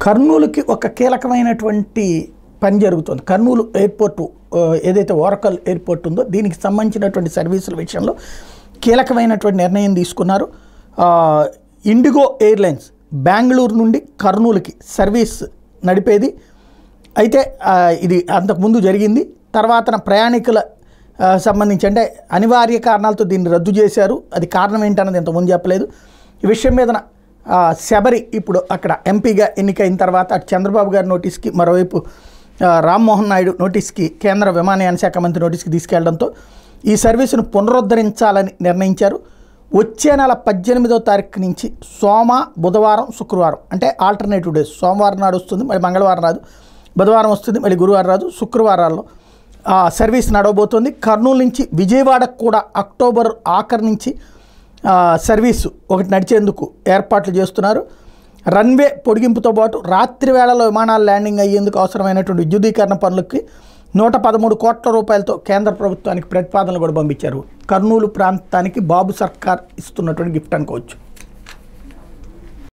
కర్నూలుకి ఒక కీలకమైనటువంటి పని జరుగుతుంది. కర్నూలు ఎయిర్పోర్టు ఏదైతే ఓరకల్ ఎయిర్పోర్ట్ ఉందో దీనికి సంబంధించినటువంటి సర్వీసుల విషయంలో కీలకమైనటువంటి నిర్ణయం తీసుకున్నారు. ఇండిగో ఎయిర్లైన్స్ బెంగళూరు నుండి కర్నూలుకి సర్వీస్ నడిపేది. అయితే ఇది అంతకుముందు జరిగింది. తర్వాత ప్రయాణికుల సంబంధించి అంటే అనివార్య కారణాలతో దీన్ని రద్దు చేశారు. అది కారణం ఏంటన్నది ఇంతకుముందు చెప్పలేదు. ఈ విషయం మీద శబరి ఇప్పుడు అక్కడ ఎంపీగా ఎన్నికైన తర్వాత అటు చంద్రబాబు గారి నోటీస్కి, మరోవైపు రామ్మోహన్ నాయుడు నోటీస్కి, కేంద్ర విమానయాన శాఖ మంత్రి నోటీస్కి తీసుకెళ్లడంతో ఈ సర్వీసును పునరుద్ధరించాలని నిర్ణయించారు. వచ్చే నెల 18వ తారీఖు నుంచి సోమ, బుధవారం, శుక్రవారం అంటే ఆల్టర్నేటివ్ డేస్. సోమవారం నాడు వస్తుంది, మళ్ళీ మంగళవారం రాదు. బుధవారం వస్తుంది, మళ్ళీ గురువారం రాదు. శుక్రవారాల్లో సర్వీస్ నడవబోతోంది. కర్నూలు నుంచి విజయవాడకు కూడా అక్టోబర్ ఆఖరి నుంచి సర్వీసు ఒకటి నడిచేందుకు ఏర్పాట్లు చేస్తున్నారు. రన్వే పొడిగింపుతో పాటు రాత్రి వేళలో విమానాలు ల్యాండింగ్ అయ్యేందుకు అవసరమైనటువంటి విద్యుదీకరణ పనులకి 113 కోట్ల రూపాయలతో కేంద్ర ప్రభుత్వానికి ప్రతిపాదనలు కూడా పంపించారు. కర్నూలు ప్రాంతానికి బాబు సర్కార్ ఇస్తున్నటువంటి గిఫ్ట్ అనుకోవచ్చు.